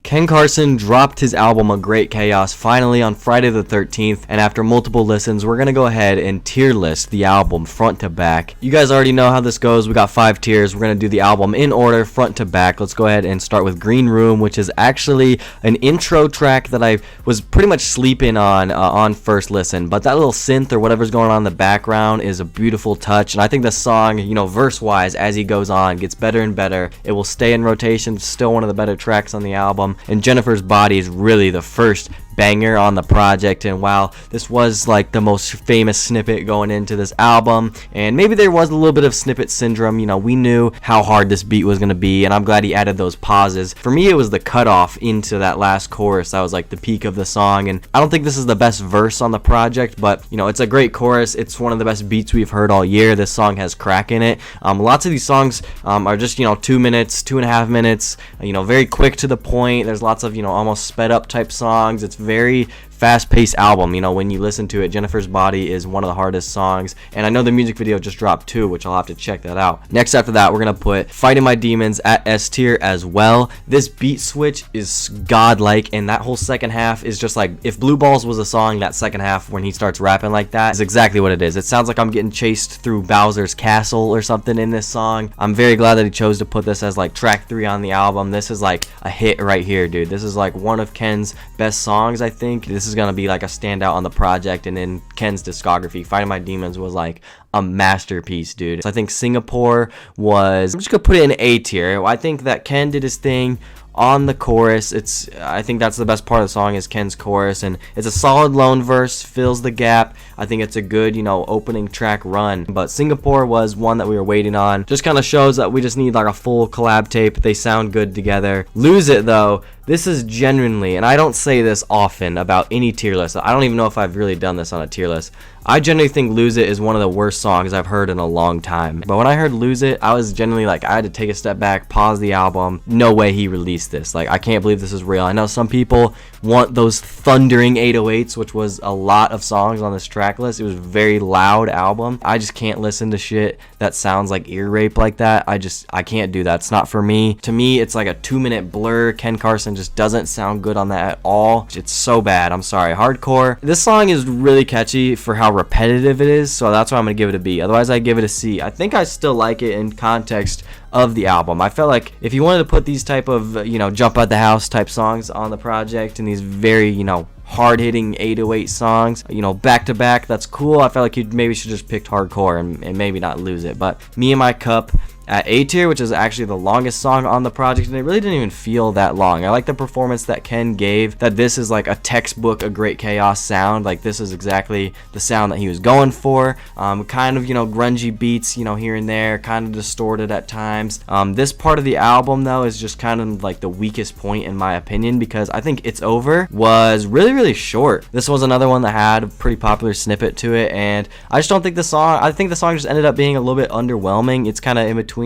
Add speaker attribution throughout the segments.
Speaker 1: Ken Carson dropped his album A Great Chaos finally on Friday the 13th, and after multiple listens, we're gonna go ahead and tier list the album front to back. You guys already know how this goes. We got 5 tiers. We're gonna do the album in order, front to back. Let's go ahead and start with Green Room, which is actually an intro track that I was pretty much sleeping on first listen, but that little synth or whatever's going on in the background is a beautiful touch, and I think the song, verse-wise, as he goes on, gets better and better. It will stay in rotation. It's still one of the better tracks on the album. And Jennifer's Body is really the first banger on the project, and while this was like the most famous snippet going into this album, and maybe there was a little bit of snippet syndrome, we knew how hard this beat was going to be, and I'm glad he added those pauses. For me, it was the cutoff into that last chorus that was like the peak of the song, and I don't think this is the best verse on the project, but it's a great chorus. It's one of the best beats we've heard all year. This song has crack in it. Lots of these songs are just 2 minutes, 2.5 minutes, very quick to the point. There's lots of almost sped up type songs. It's very fast-paced album. When you listen to it, Jennifer's Body is one of the hardest songs, and I know the music video just dropped too, which I'll have to check that out. Next after that, we're gonna put Fighting My Demons at S tier as well. This beat switch is godlike, and that whole second half is just like, if Blue Balls was a song, that second half when he starts rapping like that is exactly what it is. It sounds like I'm getting chased through Bowser's castle or something in this song. I'm very glad that he chose to put this as like track 3 on the album. This is like a hit right here, dude. This is like one of Ken's best songs, I think. This is gonna be like a standout on the project and in Ken's discography. Fighting My Demons was like a masterpiece, dude. So I think Singapore was, I'm just gonna put it in A tier. I think that Ken did his thing on the chorus. I think that's the best part of the song is Ken's chorus, and it's a solid lone verse, fills the gap. I think it's a good opening track run, but Singapore was one that we were waiting on. Just kind of shows that we just need like a full collab tape. They sound good together. Lose It though, this is genuinely, and I don't say this often about any tier list, I don't even know if I've really done this on a tier list, I genuinely think Lose It is one of the worst songs I've heard in a long time. But when I heard Lose It, I was genuinely like, I had to take a step back, pause the album. No way he released this. Like, I can't believe this is real. I know some people want those thundering 808s, which was a lot of songs on this track list. It was a very loud album. I just can't listen to shit that sounds like ear rape like that. I can't do that. It's not for me. To me, it's like a 2-minute blur. Ken Carson just doesn't sound good on that at all. It's so bad. I'm sorry. Hardcore. This song is really catchy for how repetitive it is, so that's why I'm gonna give it a B. Otherwise, I give it a C. I think I still like it in context of the album. I felt like if you wanted to put these type of jump out the house type songs on the project and these very hard-hitting 808 songs, back to back, that's cool. I felt like you maybe should just picked Hardcore and maybe not Lose It. But Me and My Cup at A tier, which is actually the longest song on the project, and it really didn't even feel that long. I like the performance that Ken gave, that this is like a textbook A Great Chaos sound. Like, this is exactly the sound that he was going for. Kind of grungy beats here and there, kind of distorted at times. This part of the album though is just kind of like the weakest point in my opinion, because I think It's Over was really short. This was another one that had a pretty popular snippet to it, and I just don't think I think the song just ended up being a little bit underwhelming. It's kind of in between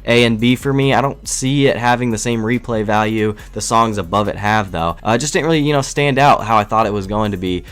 Speaker 1: A and B for me. I don't see it having the same replay value the songs above it have though. It just didn't really stand out how I thought it was going to be.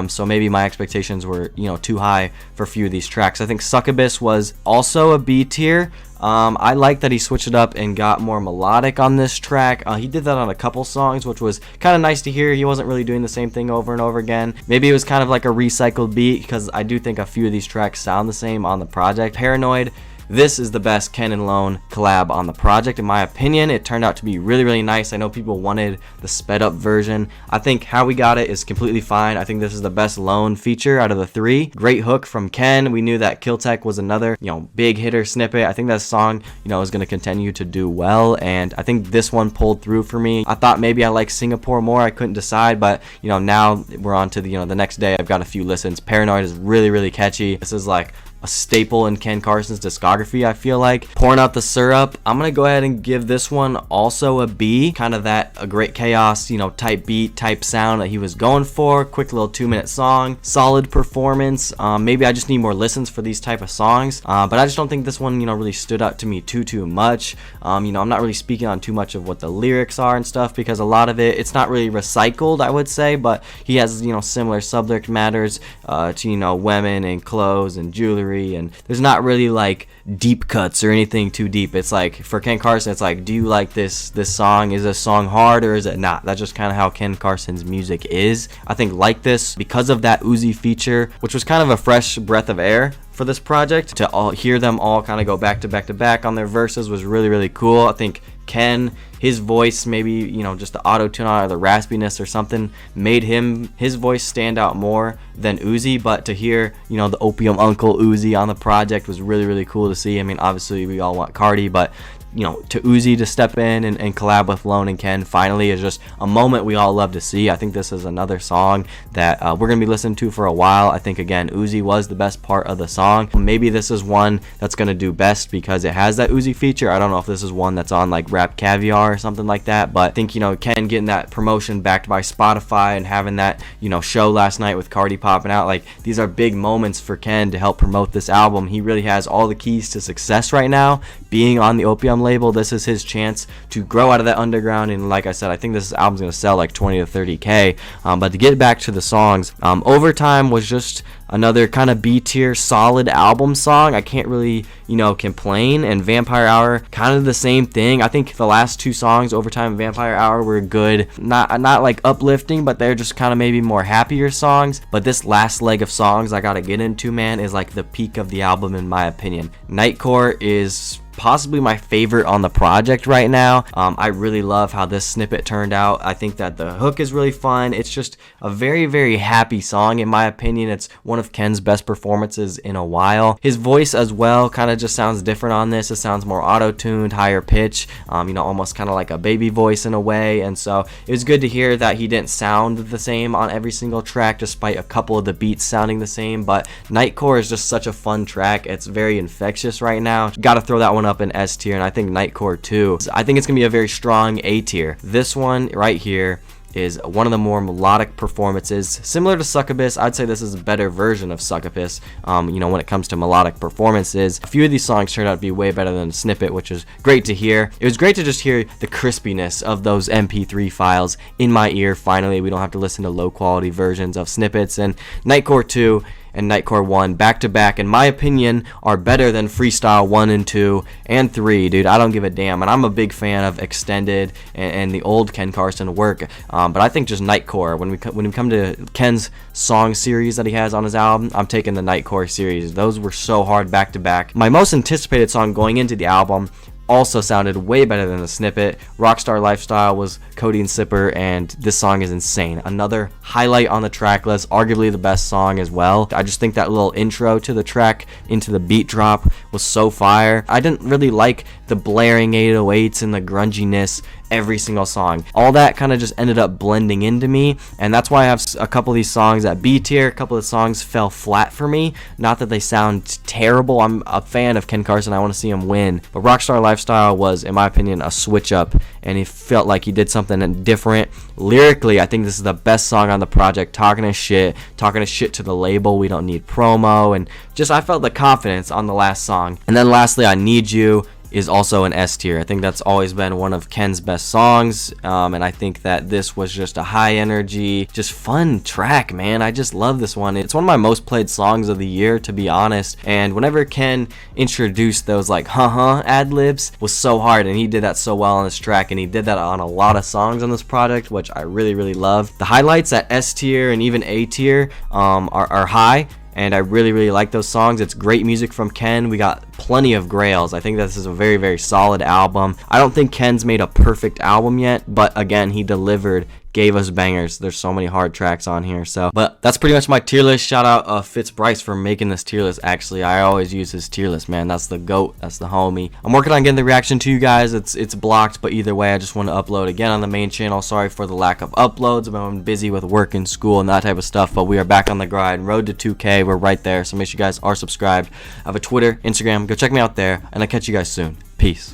Speaker 1: So maybe my expectations were too high for a few of these tracks. I think Succubus was also a B tier. I like that he switched it up and got more melodic on this track. He did that on a couple songs, which was kind of nice to hear. He wasn't really doing the same thing over and over again. Maybe it was kind of like a recycled beat, because I do think a few of these tracks sound the same on the project. Paranoid, this is the best Ken and Lone collab on the project in my opinion. It turned out to be really nice. I know people wanted the sped up version. I think how we got it is completely fine. I think this is the best Lone feature out of the 3. Great hook from Ken. We knew that Kill Tech was another big hitter snippet. I think that song is going to continue to do well, and I think this one pulled through for me. I thought maybe I liked Singapore more. I couldn't decide, but now we're on to the next day. I've got a few listens. Paranoid is really catchy. This is like a staple in Ken Carson's discography, I feel like. Pouring Out the Syrup, I'm gonna go ahead and give this one also a B. Kind of that A Great Chaos type beat, type sound that he was going for. Quick little 2-minute song, solid performance. Maybe I just need more listens for these type of songs, but I just don't think this one really stood out to me too much. I'm not really speaking on too much of what the lyrics are and stuff, because a lot of it's not really recycled, I would say, but he has similar subject matters to women and clothes and jewelry delivery, and there's not really like deep cuts or anything too deep. It's like for Ken Carson, it's like, do you like this song? Is this song hard or is it not? That's just kind of how Ken Carson's music is. I think like this, because of that Uzi feature, which was kind of a fresh breath of air for this project, to all hear them all kind of go back to back to back on their verses was really, really cool. I think Ken, his voice, maybe, you know, just the auto-tune or the raspiness or something made his voice stand out more than Uzi. But to hear, you know, the Opium Uncle Uzi on the project was really, really cool to see. I mean, obviously we all want Cardi, but you know, to Uzi to step in and collab with Lone and Ken finally is just a moment we all love to see. I think this is another song that we're going to be listening to for a while. I think, again, Uzi was the best part of the song. Maybe this is one that's going to do best because it has that Uzi feature. I don't know if this is one that's on like Rap Caviar or something like that, but I think, you know, Ken getting that promotion backed by Spotify and having that, you know, show last night with Cardi popping out, like these are big moments for Ken to help promote this album. He really has all the keys to success right now. Being on the Opium label, this is his chance to grow out of that underground, and like I said, I think this album's going to sell like 20 to 30k. But to get back to the songs, Overtime was just another kind of B tier solid album song. I can't really, you know, complain. And Vampire Hour, kind of the same thing. I think the last two songs, Overtime and Vampire Hour, were good, not like uplifting, but they're just kind of maybe more happier songs. But this last leg of songs I gotta get into, man, is like the peak of the album in my opinion. Nightcore is possibly my favorite on the project right now. I really love how this snippet turned out. I think that the hook is really fun. It's just a very, very happy song in my opinion. It's one of Ken's best performances in a while. His voice as well kind of just sounds different on this. It sounds more auto-tuned, higher pitch, you know, almost kind of like a baby voice in a way. And so it was good to hear that he didn't sound the same on every single track, despite a couple of the beats sounding the same. But Nightcore is just such a fun track. It's very infectious right now. Gotta throw that one up in S tier, and I think Nightcore too. I think it's gonna be a very strong A tier. This one right here is one of the more melodic performances, similar to Succubus. I'd say this is a better version of Succubus, you know, when it comes to melodic performances. A few of these songs turned out to be way better than Snippet, which is great to hear. It was great to just hear the crispiness of those MP3 files in my ear. Finally, we don't have to listen to low quality versions of snippets. And Nightcore 2 and Nightcore 1 back to back, in my opinion, are better than Freestyle 1 and 2 and 3, dude. I don't give a damn, and I'm a big fan of Extended and the old Ken Carson work, but I think just Nightcore, when we come to Ken's song series that he has on his album, I'm taking the Nightcore series. Those were so hard back to back. My most anticipated song going into the album also sounded way better than the snippet. Rockstar Lifestyle was Codeine Sipper, and this song is insane. Another highlight on the track list, arguably the best song as well. I just think that little intro to the track into the beat drop was so fire. I didn't really like the blaring 808s and the grunginess every single song. All that kind of just ended up blending into me, and that's why I have a couple of these songs at B tier. A couple of songs fell flat for me. Not that they sound terrible. I'm a fan of Ken Carson. I want to see him win. But Rockstar Lifestyle was, in my opinion, a switch up, and he felt like he did something different. Lyrically, I think this is the best song on the project. Talking shit to the label. We don't need promo, and just I felt the confidence on the last song. And then lastly, I Need You is also an S tier. I think that's always been one of Ken's best songs, and I think that this was just a high energy, just fun track, man. I just love this one. It's one of my most played songs of the year, to be honest, and whenever Ken introduced those like ad-libs was so hard, and he did that so well on this track, and he did that on a lot of songs on this project, which I really, really love. The highlights at S tier and even A tier are high, and I really, really like those songs. It's great music from Ken. We got plenty of grails. I think this is a very, very solid album. I don't think Ken's made a perfect album yet, but again, he delivered, gave us bangers. There's so many hard tracks on here. But that's pretty much my tier list. Shout out Fitz Bryce for making this tier list. Actually, I always use his tier list, man. That's the GOAT. That's the homie. I'm working on getting the reaction to you guys. It's blocked, but either way, I just want to upload again on the main channel. Sorry for the lack of uploads. I've been busy with work and school and that type of stuff, but we are back on the grind. Road to 2K. We're right there, so make sure you guys are subscribed. I have a Twitter, Instagram. Go check me out there, and I'll catch you guys soon. Peace.